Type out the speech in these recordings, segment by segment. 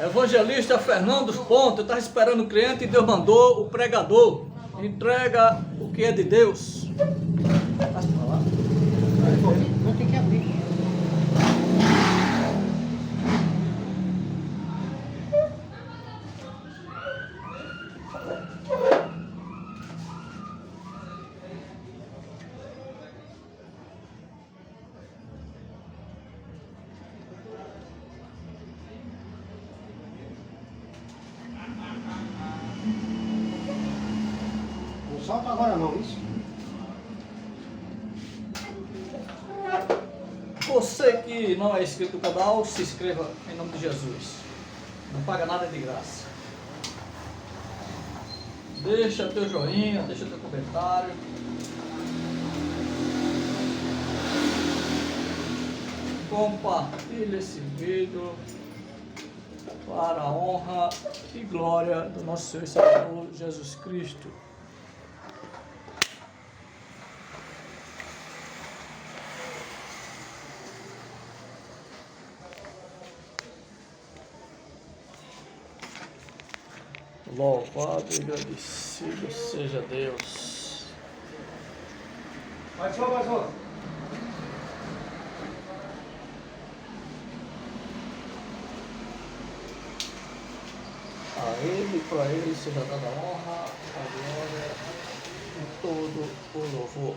Evangelista Fernando Ponte, eu estava esperando o cliente e Deus mandou o pregador. Entrega o que é de Deus. Passa pra lá. Não tem que abrir. Não solta agora não, isso. Você que não é inscrito no canal, se inscreva em nome de Jesus. Não paga nada de graça. Deixa teu joinha, deixa teu comentário. Compartilhe esse vídeo para a honra e glória do nosso Senhor e Salvador Jesus Cristo. Louvado e agradecido seja Deus. Mais uma. A Ele, para Ele seja dada a honra, a glória e todo o louvor.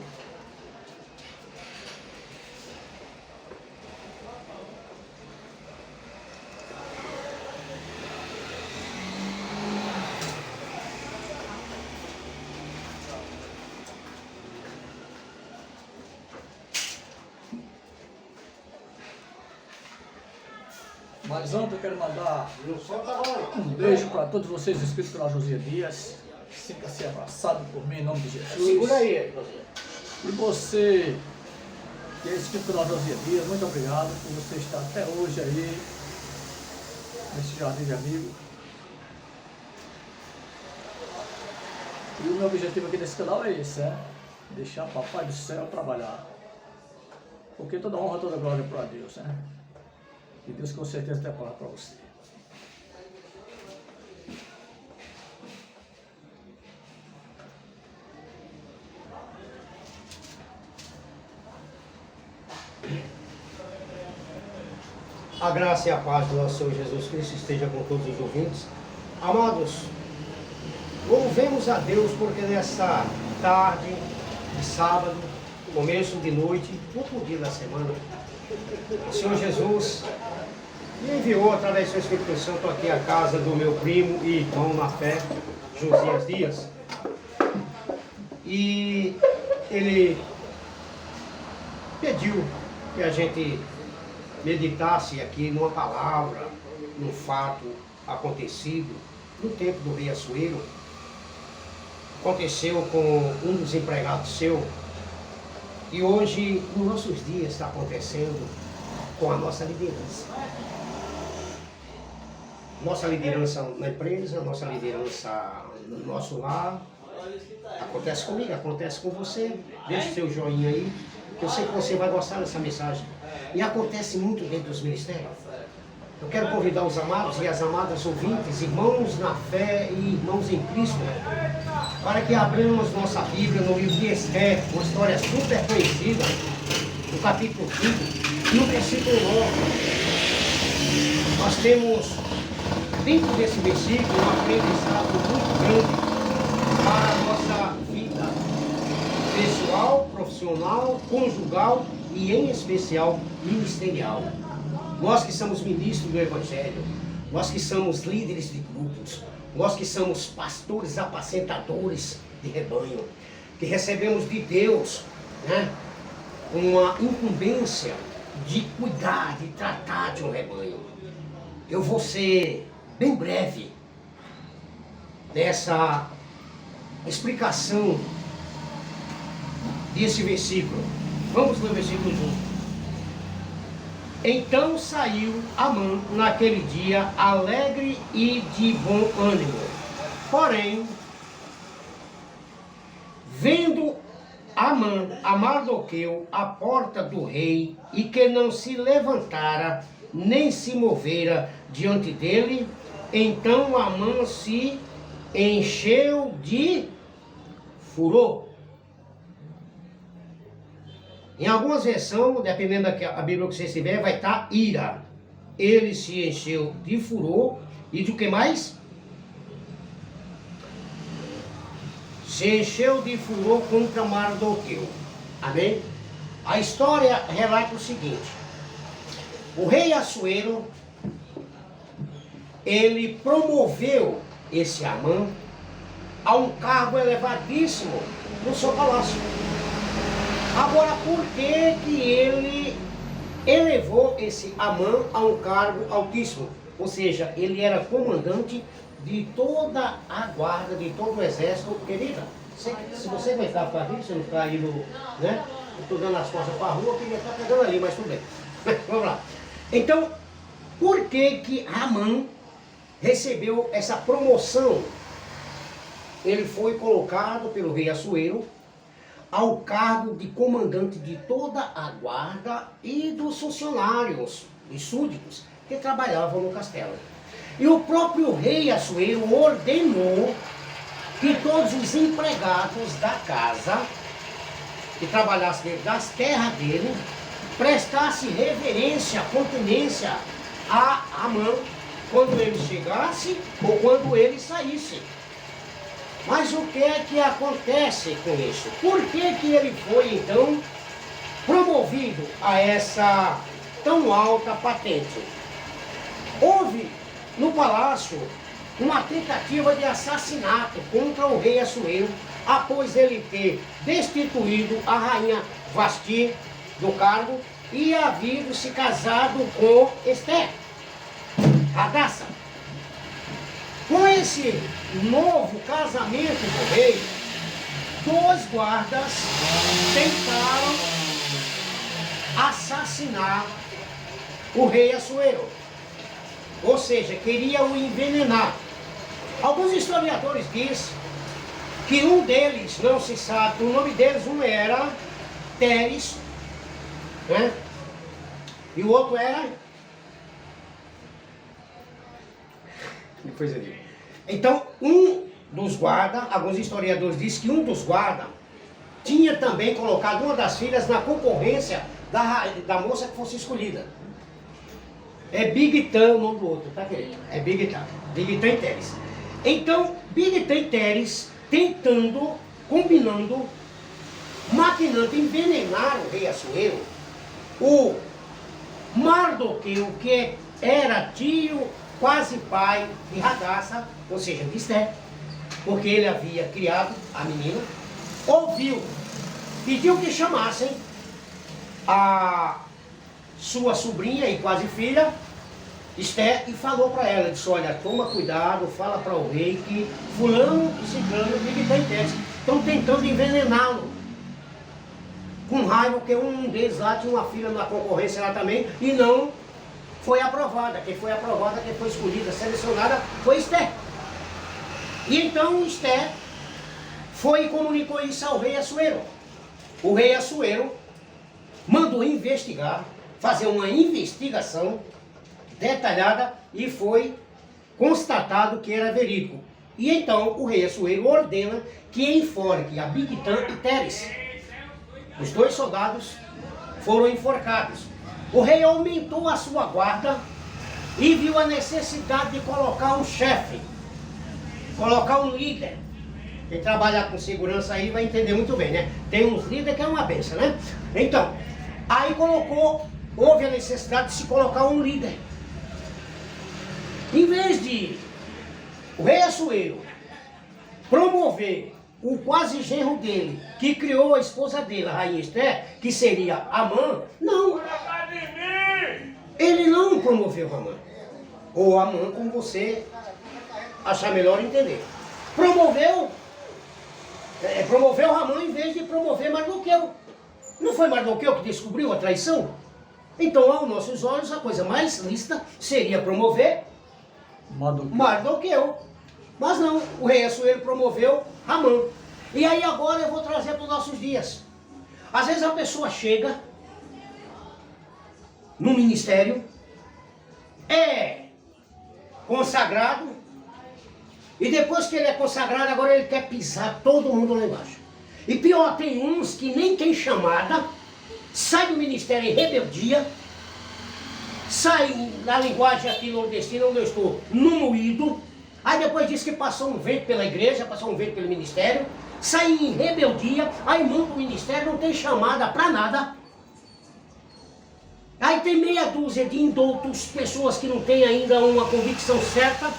Mas antes eu quero mandar Não solta agora não. um beijo para todos vocês inscritos pela Josia Dias. Sinta-se abraçado por mim em nome de Jesus. Segura aí, José. E você que é inscrito pela Josia Dias, muito obrigado por você estar até hoje aí nesse jardim de amigo. E o meu objetivo aqui nesse canal é esse, deixar Papai do Céu trabalhar. Porque toda honra, toda glória para Deus, E Deus com certeza tem a palavra para você. A graça e a paz do nosso Senhor Jesus Cristo esteja com todos os ouvintes. Amados, louvemos a Deus porque nessa tarde de sábado, começo de noite, último dia da semana, o Senhor Jesus me enviou através do seu Espírito Santo aqui à casa do meu primo e irmão na fé, Josias Dias. E ele pediu que a gente meditasse aqui numa palavra, num fato acontecido no tempo do rei Assuero. Aconteceu com um dos empregados seu e hoje, nos nossos dias, está acontecendo com a nossa liderança. Nossa liderança na empresa, nossa liderança no nosso lar. Acontece comigo, acontece com você. Deixe seu joinha aí, que eu sei que você vai gostar dessa mensagem. E acontece muito dentro dos ministérios. Eu quero convidar os amados e as amadas ouvintes, irmãos na fé e irmãos em Cristo, para que abramos nossa Bíblia no livro de Esther, uma história super conhecida, no capítulo 5, no versículo 9. Nós temos, dentro desse versículo, um aprendizado muito grande para a nossa vida pessoal, profissional, conjugal e, em especial, ministerial. Nós que somos ministros do Evangelho, nós que somos líderes de grupos, nós que somos pastores, apacentadores de rebanho, que recebemos de Deus, uma incumbência de cuidar, de tratar de um rebanho. Eu vou ser bem breve nessa explicação desse versículo. Vamos ler o versículo junto. Então saiu Amã naquele dia alegre e de bom ânimo. Porém, vendo Amã a Mardoqueu à porta do rei e que não se levantara nem se movera diante dele. Então Amã se encheu de furor. Em algumas versões, dependendo da Bíblia que você estiver, vai estar ira. Ele se encheu de furor e do que mais? Se encheu de furor contra Mardoqueu. Amém? A história relata o seguinte: o rei Assuero, ele promoveu esse Amã a um cargo elevadíssimo no seu palácio. Agora, por que ele elevou esse Amã a um cargo altíssimo? Ou seja, ele era comandante de toda a guarda, de todo o exército. Querida, se você aguentar para vir, você não ficar aí no, né? Eu estou dando as costas para a rua, eu queria estar pegando ali, mas tudo bem. Vamos lá. Então, por que Amã recebeu essa promoção? Ele foi colocado pelo rei Assuero ao cargo de comandante de toda a guarda e dos funcionários e súditos que trabalhavam no castelo. E o próprio rei Assuero ordenou que todos os empregados da casa que trabalhassem dentro das terras dele prestassem reverência, continência a Amã quando ele chegasse ou quando ele saísse. Mas o que é que acontece com isso? Por que ele foi então promovido a essa tão alta patente? Houve no palácio uma tentativa de assassinato contra o rei Assuero após ele ter destituído a rainha Vasti do cargo e havido se casado com Esther, Hadassah. Com esse novo casamento do rei, 2 guardas tentaram assassinar o rei Assuero. Ou seja, queriam o envenenar. Alguns historiadores dizem que um deles, não se sabe, o nome deles, um era Teres, né? E o outro era... Depois eu digo. Então, um dos guardas, alguns historiadores dizem que um dos guardas tinha também colocado uma das filhas na concorrência da moça que fosse escolhida. É Bigtan o nome do outro, tá querido? É Bigtan. Bigtan e Teres. Então, Bigtan e Teres tentando, combinando, maquinando envenenar o rei Assuero, o Mardoqueu, que era tio, quase pai de Hadassah, ou seja, de Esther, porque ele havia criado a menina, ouviu, pediu que chamassem a sua sobrinha e quase filha, Esther, e falou para ela, disse, olha, toma cuidado, fala para o rei que fulano e ciclano estão tentando envenená-lo. Com raiva, porque um deles lá tinha uma filha na concorrência lá também, e não foi aprovada. Quem foi aprovada, quem foi escolhida, selecionada, foi Esther. E então Esther foi e comunicou isso ao rei Assuero. O rei Assuero mandou investigar, fazer uma investigação detalhada e foi constatado que era verídico. E então o rei Assuero ordena que enforque a Bigtan e Teres. Os 2 soldados foram enforcados. O rei aumentou a sua guarda e viu a necessidade de colocar um chefe, colocar um líder. Quem trabalhar com segurança aí vai entender muito bem, né? Tem uns líderes que é uma benção, né? Então, aí houve a necessidade de se colocar um líder. Em vez de o rei Assuero promover o quase genro dele, que criou a esposa dele, a rainha Esther, que seria Amã, não. Ele não promoveu Amã. Ou Amã, como você achar melhor entender. Promoveu Amã em vez de promover Mardoqueu. Não foi Mardoqueu que descobriu a traição? Então, aos nossos olhos, a coisa mais lícita seria promover Mardoqueu. Mas não, o rei Assuero promoveu Amã. E aí agora eu vou trazer para os nossos dias. Às vezes a pessoa chega no ministério é consagrado, e depois que ele é consagrado, agora ele quer pisar todo mundo lá embaixo. E pior, tem uns que nem tem chamada, sai do ministério em rebeldia, sai na linguagem aqui nordestina, onde eu estou, no moído, aí depois diz que passou um vento pela igreja, passou um vento pelo ministério, sai em rebeldia, aí monta o ministério, não tem chamada pra nada. Aí tem meia dúzia de indoutos, pessoas que não têm ainda uma convicção certa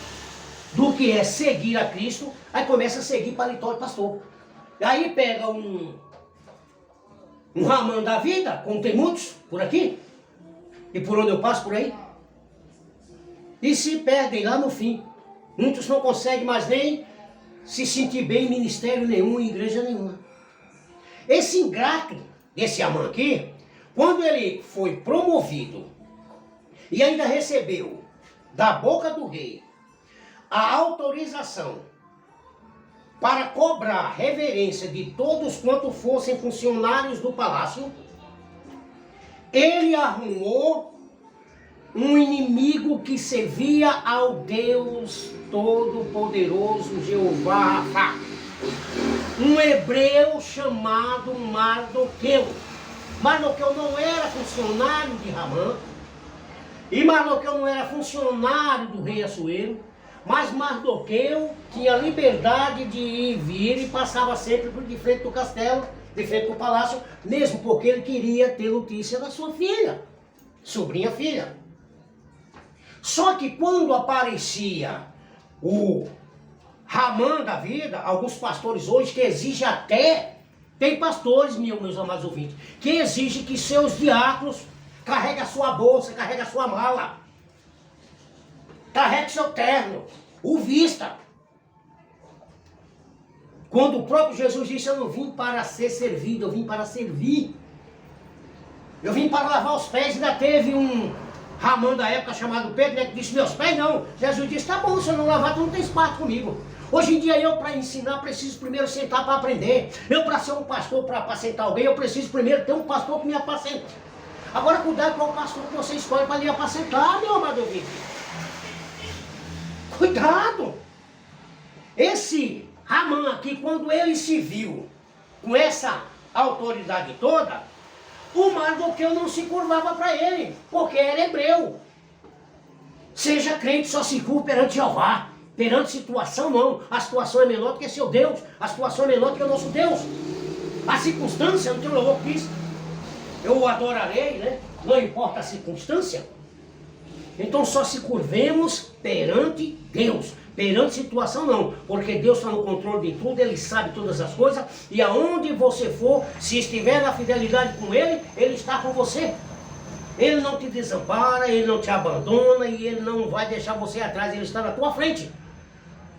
do que é seguir a Cristo, aí começa a seguir paletó e pastor. Aí pega um Ramã da vida, como tem muitos por aqui, e por onde eu passo por aí, e se perdem lá no fim. Muitos não conseguem mais nem se sentir bem em ministério nenhum, em igreja nenhuma. Esse ingrato desse Amã aqui, quando ele foi promovido e ainda recebeu da boca do rei a autorização para cobrar reverência de todos quanto fossem funcionários do palácio, ele arrumou um inimigo que servia ao Deus Todo-Poderoso, Jeová Rafa. Um hebreu chamado Mardoqueu. Mardoqueu não era funcionário de Ramã, e Mardoqueu não era funcionário do rei Assuero, mas Mardoqueu tinha liberdade de ir e vir e passava sempre de frente do castelo, de frente do palácio, mesmo porque ele queria ter notícia da sua filha, sobrinha filha. Só que quando aparecia o Ramã da vida, alguns pastores hoje que exigem até, tem pastores, meus amados ouvintes, que exigem que seus diáconos carreguem a sua bolsa, carreguem a sua mala, carregue seu terno, o vista. Quando o próprio Jesus disse, eu não vim para ser servido, eu vim para servir. Eu vim para lavar os pés. Ainda teve um Ramã da época chamado Pedro, né, que disse, meus pés não. Jesus disse, tá bom, se eu não lavar, tu não tens parte comigo. Hoje em dia eu, para ensinar, preciso primeiro sentar para aprender. Eu, para ser um pastor, para apacentar alguém, eu preciso primeiro ter um pastor que me apacenta. Agora, cuidado com o pastor que você escolhe para lhe apacentar, meu amado ouvinte. Cuidado! Esse Ramã aqui, quando ele se viu com essa autoridade toda, o Mardoqueu não se curvava para ele, porque era hebreu. Seja crente, só se curva perante Jeová. Perante situação, não. A situação é menor do que seu Deus. A situação é menor do que o nosso Deus. A circunstância, não tem o louvor que diz, eu o adorarei, né? Não importa a circunstância. Então só se curvemos perante Deus. Perante situação não, porque Deus está no controle de tudo, Ele sabe todas as coisas, e aonde você for, se estiver na fidelidade com Ele, Ele está com você. Ele não te desampara, Ele não te abandona, e Ele não vai deixar você atrás, Ele está na tua frente,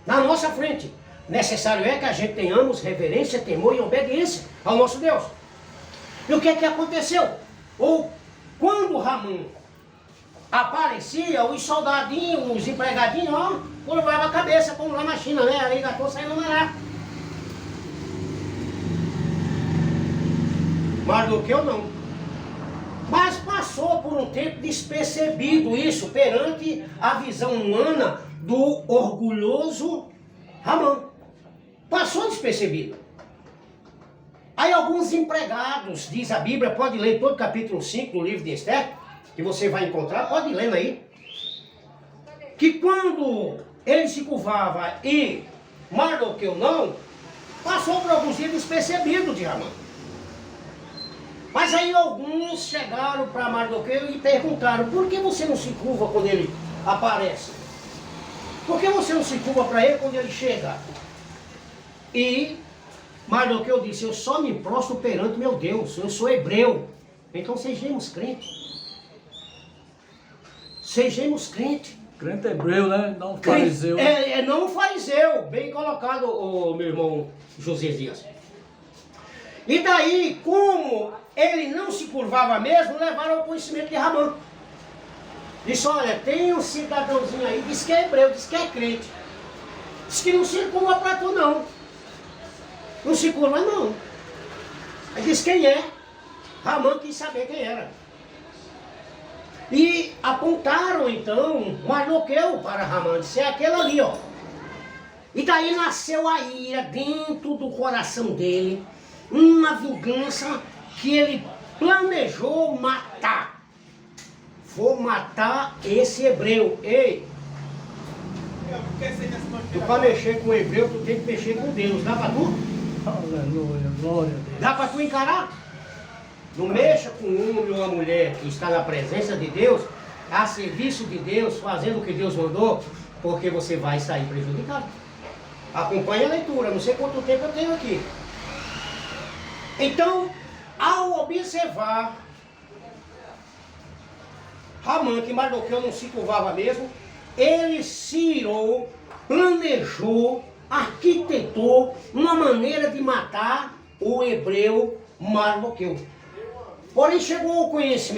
na nossa frente. Necessário é que a gente tenhamos reverência, temor e obediência ao nosso Deus. E o que é que aconteceu? Ou quando Ramã aparecia, os soldadinhos, os empregadinhos, ó, curvavam a cabeça, como lá na China, né? Arigatô saindo lá. Mardoqueu não. Mas passou por um tempo despercebido isso perante a visão humana do orgulhoso Ramã. Passou despercebido. Aí alguns empregados, diz a Bíblia, pode ler todo o capítulo 5 do livro de Esther, que você vai encontrar, pode ir lendo aí, que quando ele se curvava e Mardoqueu não, passou por alguns dias despercebido de Ramã. Mas aí alguns chegaram para Mardoqueu e perguntaram, por que você não se curva quando ele aparece? Por que você não se curva para ele quando ele chega? E Mardoqueu disse, eu só me prostro perante meu Deus, eu sou hebreu. Então sejamos crentes. Sejamos crentes. Crente hebreu, né? Não fariseu. Não fariseu. Bem colocado, meu irmão José Dias. E daí, como ele não se curvava mesmo, levaram ao conhecimento de Ramã. Disse, olha, tem um cidadãozinho aí, diz que é hebreu, diz que é crente. Diz que não se curva para tu não. Não se curva não. Aí disse quem é. Ramã quis saber quem era. E apontaram então Mardoqueu para Ramã, disse, é aquele ali, ó. E daí nasceu a ira dentro do coração dele, uma vingança que ele planejou matar. Vou matar esse hebreu. Ei, tu para mexer com o hebreu, tu tem que mexer com Deus. Dá para tu? Aleluia, glória a Deus. Dá para tu encarar? Não mexa com um homem ou uma mulher que está na presença de Deus, a serviço de Deus, fazendo o que Deus mandou, porque você vai sair prejudicado. Acompanhe a leitura, não sei quanto tempo eu tenho aqui. Então, ao observar Ramã, que Mardoqueu não se curvava mesmo, ele se irou, planejou, arquitetou uma maneira de matar o hebreu Mardoqueu. Porém chegou ao conhecimento